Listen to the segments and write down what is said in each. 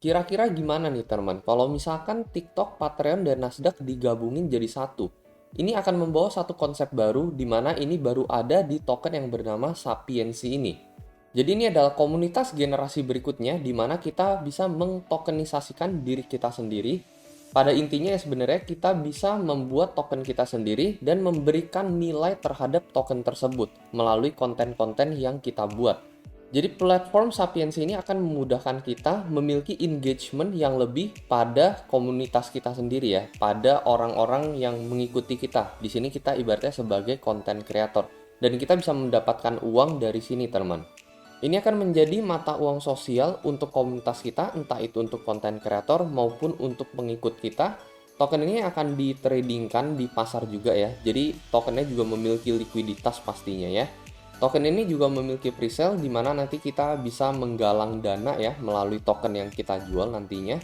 Kira-kira gimana nih teman, kalau misalkan TikTok, Patreon, dan Nasdaq digabungin jadi satu? Ini akan membawa satu konsep baru di mana ini baru ada di token yang bernama Sapiensi ini. Jadi ini adalah komunitas generasi berikutnya di mana kita bisa mengtokenisasikan diri kita sendiri. Pada intinya ya sebenarnya kita bisa membuat token kita sendiri dan memberikan nilai terhadap token tersebut melalui konten-konten yang kita buat. Jadi platform Sapiens ini akan memudahkan kita memiliki engagement yang lebih pada komunitas kita sendiri ya, pada orang-orang yang mengikuti kita. Di sini kita ibaratnya sebagai content creator dan kita bisa mendapatkan uang dari sini, teman. Ini akan menjadi mata uang sosial untuk komunitas kita, entah itu untuk content creator maupun untuk pengikut kita. Token ini akan ditradingkan di pasar juga ya. Jadi tokennya juga memiliki likuiditas pastinya ya. Token ini juga memiliki presale di mana nanti kita bisa menggalang dana ya melalui token yang kita jual nantinya.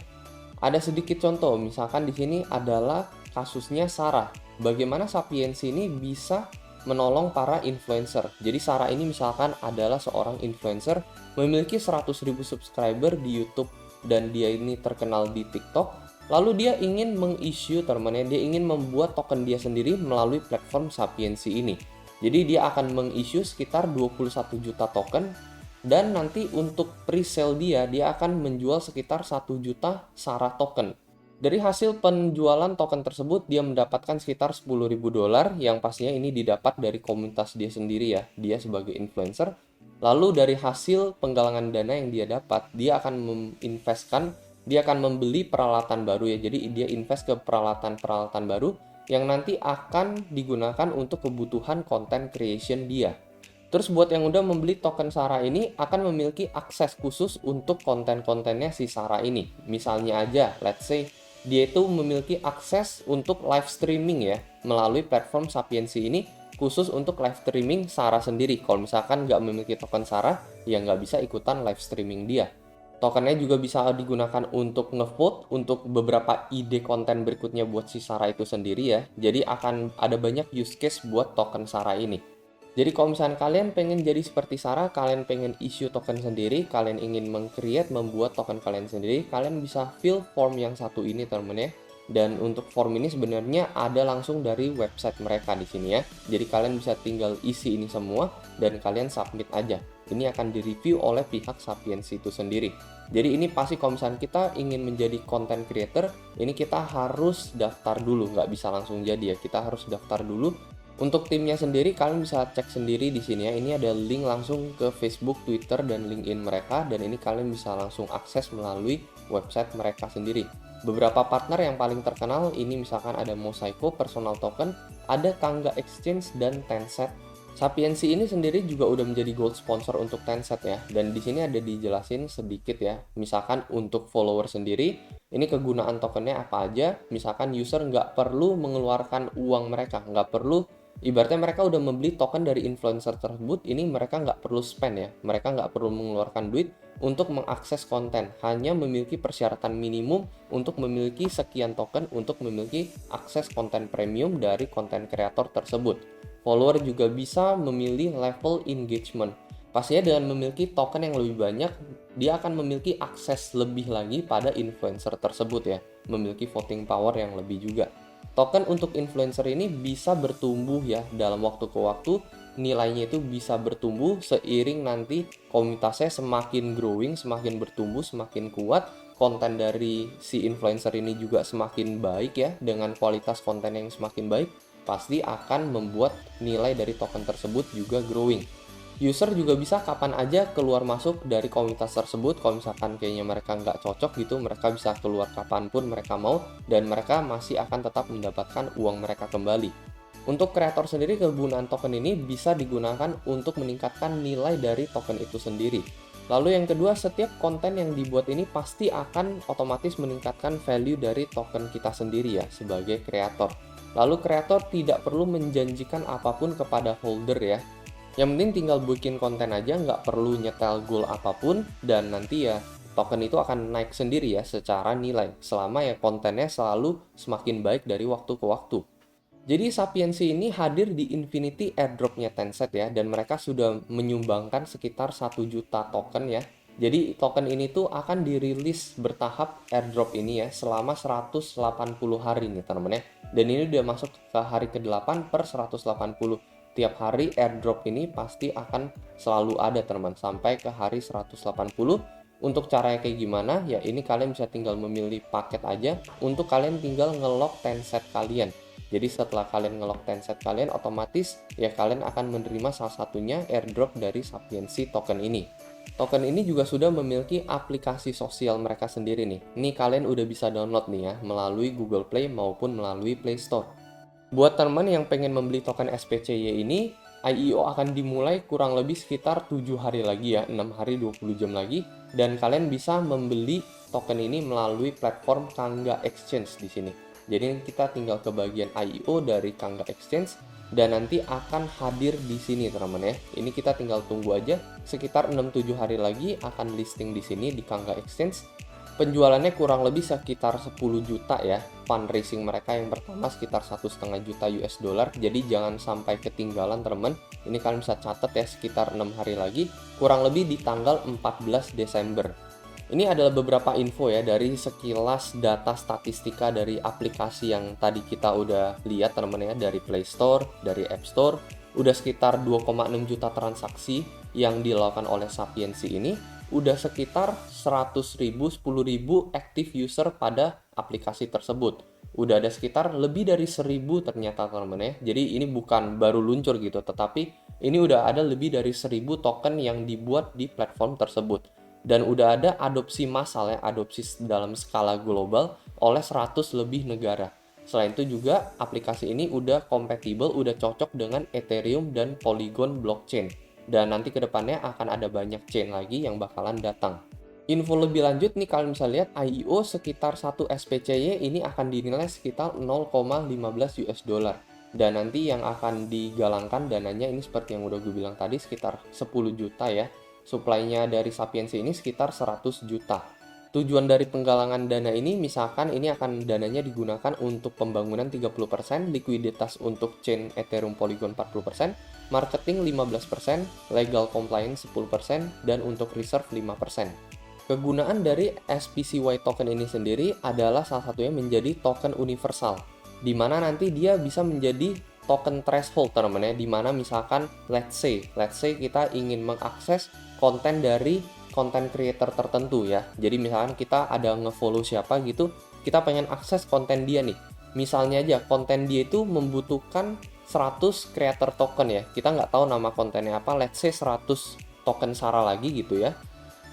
Ada sedikit contoh, misalkan di sini adalah kasusnya Sarah. Bagaimana Sapiensi ini bisa menolong para influencer. Jadi Sarah ini misalkan adalah seorang influencer memiliki 100.000 subscriber di YouTube dan dia ini terkenal di TikTok. Lalu dia ingin meng-issue teman-teman, dia ingin membuat token dia sendiri melalui platform Sapiensi ini. Jadi dia akan meng-issue sekitar 21 juta token dan nanti untuk pre-sale dia akan menjual sekitar 1 juta Sarah token. Dari hasil penjualan token tersebut dia mendapatkan sekitar 10.000 dolar yang pastinya ini didapat dari komunitas dia sendiri ya, dia sebagai influencer. Lalu dari hasil penggalangan dana yang dia dapat, dia akan menginvestkan, dia akan membeli peralatan baru ya. Jadi dia invest ke peralatan-peralatan baru yang nanti akan digunakan untuk kebutuhan content creation dia. Terus buat yang udah membeli token Sarah ini akan memiliki akses khusus untuk konten-kontennya si Sarah ini. Misalnya aja, let's say dia itu memiliki akses untuk live streaming ya melalui platform Sapiensi ini khusus untuk live streaming Sarah sendiri. Kalau misalkan nggak memiliki token Sarah, ya nggak bisa ikutan live streaming dia. Tokennya juga bisa digunakan untuk ngevote untuk beberapa ide konten berikutnya buat si Sarah itu sendiri ya. Jadi akan ada banyak use case buat token Sarah ini. Jadi kalau misalnya kalian pengen jadi seperti Sarah, kalian pengen issue token sendiri, kalian ingin membuat token kalian sendiri, kalian bisa fill form yang satu ini teman-teman ya. Dan untuk form ini sebenarnya ada langsung dari website mereka di sini ya. Jadi kalian bisa tinggal isi ini semua dan kalian submit aja. Ini akan direview oleh pihak Sapiensi itu sendiri. Jadi ini pasti kalau misalnya kita ingin menjadi content creator, ini kita harus daftar dulu, nggak bisa langsung jadi ya. Kita harus daftar dulu. Untuk timnya sendiri kalian bisa cek sendiri di sini ya. Ini ada link langsung ke Facebook, Twitter, dan LinkedIn mereka dan ini kalian bisa langsung akses melalui website mereka sendiri. Beberapa partner yang paling terkenal ini misalkan ada Mosaico Personal Token, ada Tangga Exchange dan Tencent. Sapiensi ini sendiri juga udah menjadi gold sponsor untuk Tencent ya. Dan di sini ada dijelasin sedikit ya. Misalkan untuk follower sendiri, ini kegunaan tokennya apa aja. Misalkan user nggak perlu mengeluarkan uang mereka, nggak perlu, ibaratnya mereka udah membeli token dari influencer tersebut, ini mereka nggak perlu spend ya. Mereka nggak perlu mengeluarkan duit untuk mengakses konten. Hanya memiliki persyaratan minimum untuk memiliki sekian token untuk memiliki akses konten premium dari konten kreator tersebut. Follower juga bisa memilih level engagement. Pastinya dengan memiliki token yang lebih banyak, dia akan memiliki akses lebih lagi pada influencer tersebut ya. Memiliki voting power yang lebih juga. Token untuk influencer ini bisa bertumbuh ya dalam waktu ke waktu. Nilainya itu bisa bertumbuh seiring nanti komunitasnya semakin growing, semakin bertumbuh, semakin kuat. Konten dari si influencer ini juga semakin baik ya, dengan kualitas konten yang semakin baik pasti akan membuat nilai dari token tersebut juga growing. User juga bisa kapan aja keluar masuk dari komunitas tersebut. Kalau misalkan kayaknya mereka nggak cocok gitu, mereka bisa keluar kapanpun mereka mau dan mereka masih akan tetap mendapatkan uang mereka kembali. Untuk kreator sendiri, kegunaan token ini bisa digunakan untuk meningkatkan nilai dari token itu sendiri. Lalu yang kedua, setiap konten yang dibuat ini pasti akan otomatis meningkatkan value dari token kita sendiri ya sebagai kreator. Lalu kreator tidak perlu menjanjikan apapun kepada holder ya. Yang penting tinggal bikin konten aja, nggak perlu nyetel goal apapun, dan nanti ya token itu akan naik sendiri ya secara nilai. Selama ya kontennya selalu semakin baik dari waktu ke waktu. Jadi Sapiensi ini hadir di Infinity Airdrop-nya Tencent ya, dan mereka sudah menyumbangkan sekitar 1 juta token ya. Jadi token ini tuh akan dirilis bertahap airdrop ini ya selama 180 hari nih teman-teman ya. Dan ini udah masuk ke hari ke-8 per 180. Tiap hari airdrop ini pasti akan selalu ada teman-teman sampai ke hari 180. Untuk caranya kayak gimana? Ya ini kalian bisa tinggal memilih paket aja untuk kalian tinggal nge-lock Tencent kalian. Jadi setelah kalian nge-lock Tencent kalian, otomatis ya kalian akan menerima salah satunya airdrop dari Sapiensi token ini. Token ini juga sudah memiliki aplikasi sosial mereka sendiri nih. Ini kalian udah bisa download nih ya melalui Google Play maupun melalui Play Store. Buat teman yang pengen membeli token SPCY ini, IEO akan dimulai kurang lebih sekitar 7 hari lagi ya, 6 hari 20 jam lagi. Dan kalian bisa membeli token ini melalui platform Kangga Exchange di sini. Jadi kita tinggal ke bagian IEO dari Kangga Exchange dan nanti akan hadir di sini teman-teman ya. Ini kita tinggal tunggu aja, sekitar 6-7 hari lagi akan listing di sini di Kangga Exchange. Penjualannya kurang lebih sekitar 10 juta ya. Fundraising mereka yang pertama sekitar 1,5 juta US dollar. Jadi jangan sampai ketinggalan teman. Ini kalian bisa catat ya, sekitar 6 hari lagi, kurang lebih di tanggal 14 Desember. Ini adalah beberapa info ya dari sekilas data statistika dari aplikasi yang tadi kita udah lihat teman-teman ya, dari Play Store, dari App Store. Udah sekitar 2,6 juta transaksi yang dilakukan oleh Sapiensi ini. Udah sekitar 100.000, 10.000 active user pada aplikasi tersebut. Udah ada sekitar lebih dari 1.000 ternyata teman-teman ya. Jadi ini bukan baru luncur gitu, tetapi ini udah ada lebih dari 1.000 token yang dibuat di platform tersebut. Dan udah ada adopsi massal ya, adopsi dalam skala global oleh 100 lebih negara. Selain itu juga aplikasi ini udah compatible, udah cocok dengan Ethereum dan Polygon blockchain. Dan nanti kedepannya akan ada banyak chain lagi yang bakalan datang. Info lebih lanjut nih kalian bisa lihat IEO sekitar 1 SPCY ini akan dinilai sekitar 0,15 US dollar. Dan nanti yang akan digalangkan dananya ini seperti yang udah gue bilang tadi sekitar 10 juta ya. Supply-nya dari Sapiensi ini sekitar 100 juta. Tujuan dari penggalangan dana ini misalkan ini akan dananya digunakan untuk pembangunan 30%, likuiditas untuk chain Ethereum Polygon 40%, marketing 15%, legal compliance 10%, dan untuk reserve 5%. Kegunaan dari SPCY token ini sendiri adalah salah satunya menjadi token universal, di mana nanti dia bisa menjadi token threshold teman-teman ya, di mana misalkan let's say kita ingin mengakses konten dari konten creator tertentu ya. Jadi misalkan kita ada nge-follow siapa gitu, kita pengen akses konten dia nih. Misalnya aja konten dia itu membutuhkan 100 creator token ya. Kita nggak tahu nama kontennya apa, let's say 100 token SARA lagi gitu ya.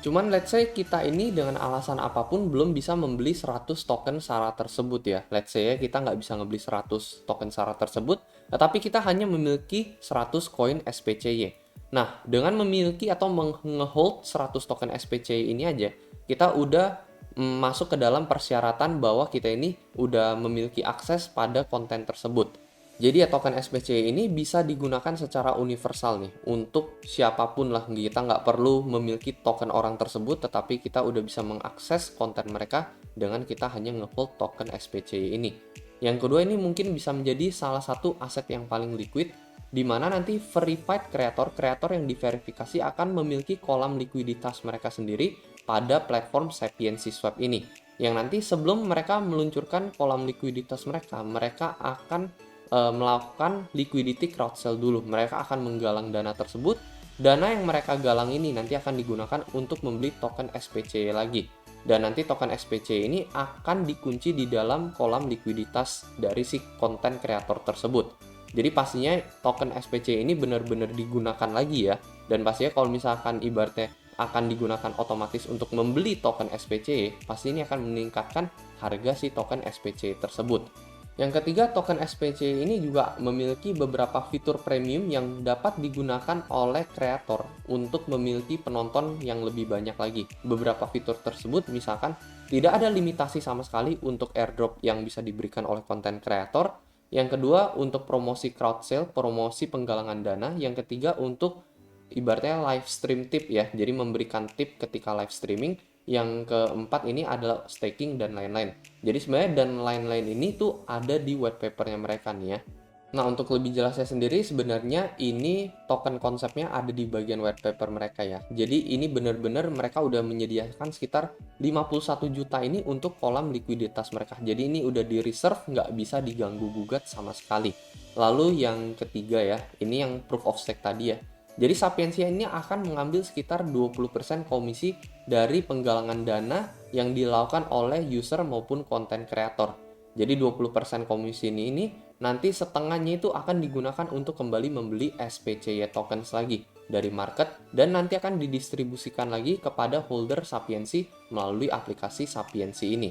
Cuman let's say kita ini dengan alasan apapun belum bisa membeli 100 token SARA tersebut ya. Let's say ya kita nggak bisa ngebeli 100 token SARA tersebut, tetapi kita hanya memiliki 100 koin SPCY. Nah, dengan memiliki atau nge-hold 100 token SPCY ini aja, kita udah masuk ke dalam persyaratan bahwa kita ini udah memiliki akses pada konten tersebut. Jadi ya token SPCY ini bisa digunakan secara universal nih untuk siapapun lah. Kita nggak perlu memiliki token orang tersebut, tetapi kita udah bisa mengakses konten mereka dengan kita hanya nge-hold token SPCY ini. Yang kedua ini mungkin bisa menjadi salah satu aset yang paling liquid, di mana nanti verified kreator yang diverifikasi akan memiliki kolam likuiditas mereka sendiri pada platform Sapiensi Swap ini. Yang nanti sebelum mereka meluncurkan kolam likuiditas mereka akan melakukan liquidity crowd sale dulu. Mereka akan menggalang dana tersebut. Dana yang mereka galang ini nanti akan digunakan untuk membeli token SPCY lagi. Dan nanti token SPCY ini akan dikunci di dalam kolam likuiditas dari si konten kreator tersebut. Jadi pastinya token SPCY ini benar-benar digunakan lagi ya. Dan pastinya kalau misalkan ibaratnya akan digunakan otomatis untuk membeli token SPCY, pasti ini akan meningkatkan harga si token SPCY tersebut. Yang ketiga, token SPCY ini juga memiliki beberapa fitur premium yang dapat digunakan oleh kreator untuk memiliki penonton yang lebih banyak lagi. Beberapa fitur tersebut misalkan tidak ada limitasi sama sekali untuk airdrop yang bisa diberikan oleh konten kreator. Yang kedua, untuk promosi crowd sale, promosi penggalangan dana. Yang ketiga, untuk ibaratnya live stream tip ya, jadi memberikan tip ketika live streaming. Yang keempat ini adalah staking dan lain-lain. Jadi sebenarnya dan lain-lain ini tuh ada di white papernya mereka nih ya. Nah, untuk lebih jelasnya sendiri sebenarnya ini token konsepnya ada di bagian white paper mereka ya. Jadi ini benar-benar mereka udah menyediakan sekitar 51 juta ini untuk kolam likuiditas mereka. Jadi ini udah di reserve, nggak bisa diganggu gugat sama sekali. Lalu yang ketiga ya, ini yang proof of stake tadi ya. Jadi Sapiensia ini akan mengambil sekitar 20% komisi dari penggalangan dana yang dilakukan oleh user maupun konten kreator. Jadi 20% komisi ini nanti setengahnya itu akan digunakan untuk kembali membeli SPCY tokens lagi dari market dan nanti akan didistribusikan lagi kepada holder Sapiensi melalui aplikasi Sapiensi ini.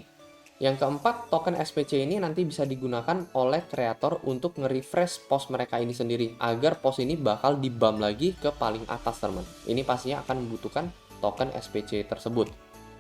Yang keempat, token SPC ini nanti bisa digunakan oleh kreator untuk nge-refresh post mereka ini sendiri agar post ini bakal di-bump lagi ke paling atas, teman. Ini pastinya akan membutuhkan token SPC tersebut.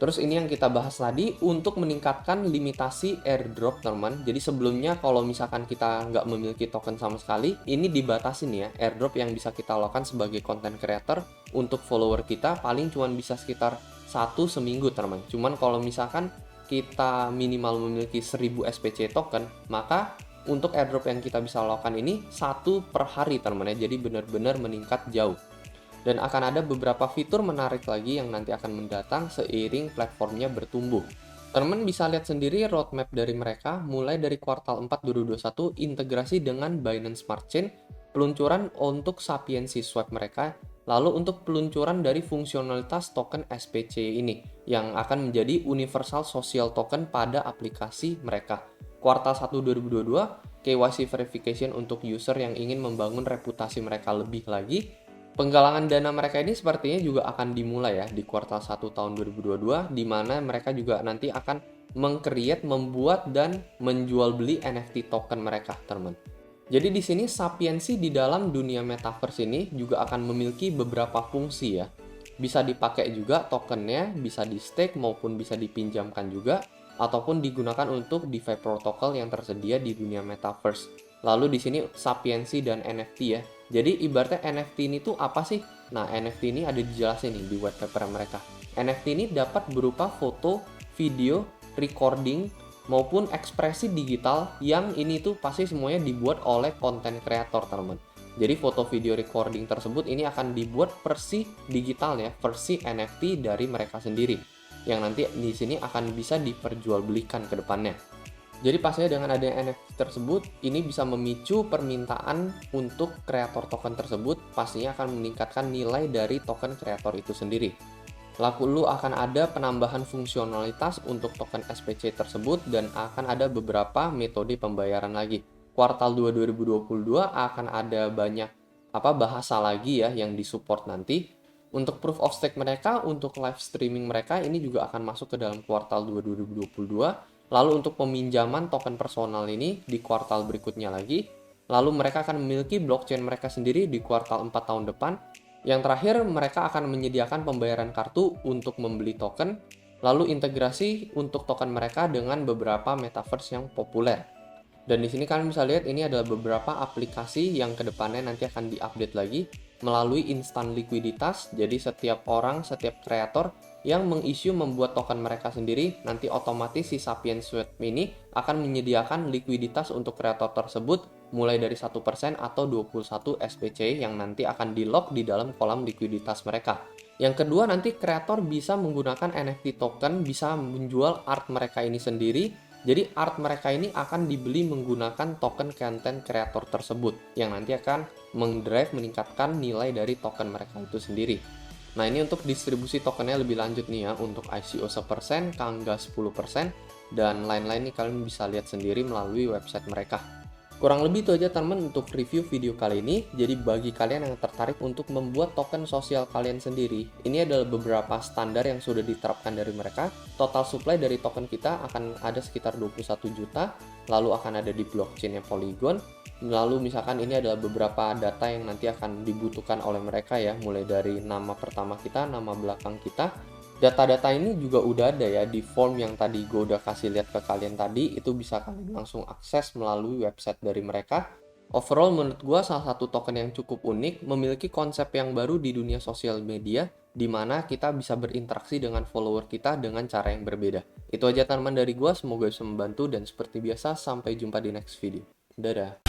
Terus ini yang kita bahas tadi untuk meningkatkan limitasi airdrop, teman. Jadi sebelumnya kalau misalkan kita nggak memiliki token sama sekali, ini dibatasin ya. Airdrop yang bisa kita lakukan sebagai content creator untuk follower kita paling cuma bisa sekitar 1 seminggu, teman. Cuman kalau misalkan kita minimal memiliki 1000 SPC token, maka untuk airdrop yang kita bisa lakukan ini 1 per hari, teman ya. Jadi benar-benar meningkat jauh. Dan akan ada beberapa fitur menarik lagi yang nanti akan mendatang seiring platformnya bertumbuh. Teman bisa lihat sendiri roadmap dari mereka, mulai dari kuartal 4 2021, integrasi dengan Binance Smart Chain, peluncuran untuk Sapiensi Swap mereka, lalu untuk peluncuran dari fungsionalitas token SPC ini, yang akan menjadi universal social token pada aplikasi mereka. Kuartal 1 2022, KYC verification untuk user yang ingin membangun reputasi mereka lebih lagi. Penggalangan dana mereka ini sepertinya juga akan dimulai ya di kuartal 1 tahun 2022, di mana mereka juga nanti akan membuat dan menjual beli NFT token mereka, teman. Jadi di sini Sapiensi di dalam dunia metaverse ini juga akan memiliki beberapa fungsi ya. Bisa dipakai juga tokennya, bisa di stake maupun bisa dipinjamkan juga, ataupun digunakan untuk DeFi protokol yang tersedia di dunia metaverse. Lalu di sini Sapiensi dan NFT ya. Jadi ibaratnya NFT ini tuh apa sih? Nah, NFT ini ada dijelasin nih di white paper mereka. NFT ini dapat berupa foto, video, recording, maupun ekspresi digital yang ini tuh pasti semuanya dibuat oleh content creator, teman. Jadi foto, video, recording tersebut ini akan dibuat versi digital ya, versi NFT dari mereka sendiri. Yang nanti di sini akan bisa diperjualbelikan ke depannya. Jadi pastinya dengan adanya NFT tersebut, ini bisa memicu permintaan untuk kreator token tersebut, pastinya akan meningkatkan nilai dari token kreator itu sendiri. Lalu akan ada penambahan fungsionalitas untuk token SPC tersebut dan akan ada beberapa metode pembayaran lagi. Kuartal 2 2022 akan ada banyak bahasa lagi ya yang disupport nanti. Untuk proof of stake mereka, untuk live streaming mereka ini juga akan masuk ke dalam kuartal 2 2022. Lalu untuk peminjaman token personal ini di kuartal berikutnya lagi. Lalu mereka akan memiliki blockchain mereka sendiri di kuartal 4 tahun depan. Yang terakhir, mereka akan menyediakan pembayaran kartu untuk membeli token. Lalu integrasi untuk token mereka dengan beberapa metaverse yang populer. Dan di sini kalian bisa lihat ini adalah beberapa aplikasi yang kedepannya nanti akan diupdate lagi melalui instant likuiditas. Jadi setiap orang, setiap kreator yang membuat token mereka sendiri, nanti otomatis si Sapiens Swap ini akan menyediakan likuiditas untuk kreator tersebut mulai dari 1% atau 21 SPC yang nanti akan di-lock di dalam kolam likuiditas mereka. Yang kedua, nanti kreator bisa menggunakan NFT token, bisa menjual art mereka ini sendiri. Jadi art mereka ini akan dibeli menggunakan token content creator tersebut yang nanti akan meningkatkan nilai dari token mereka itu sendiri. Nah, ini untuk distribusi tokennya lebih lanjut nih ya, untuk ICO 1%, Kangga 10%, dan lain-lain nih kalian bisa lihat sendiri melalui website mereka. Kurang lebih itu aja teman untuk review video kali ini. Jadi bagi kalian yang tertarik untuk membuat token sosial kalian sendiri, ini adalah beberapa standar yang sudah diterapkan dari mereka. Total supply dari token kita akan ada sekitar 21 juta, lalu akan ada di blockchainnya Polygon. Lalu misalkan ini adalah beberapa data yang nanti akan dibutuhkan oleh mereka ya, mulai dari nama pertama kita, nama belakang kita. Data-data ini juga udah ada ya di form yang tadi gue udah kasih lihat ke kalian tadi, itu bisa kalian langsung akses melalui website dari mereka. Overall menurut gue salah satu token yang cukup unik, memiliki konsep yang baru di dunia sosial media, di mana kita bisa berinteraksi dengan follower kita dengan cara yang berbeda. Itu aja teman dari gue, semoga bisa membantu dan seperti biasa sampai jumpa di next video. Dadah!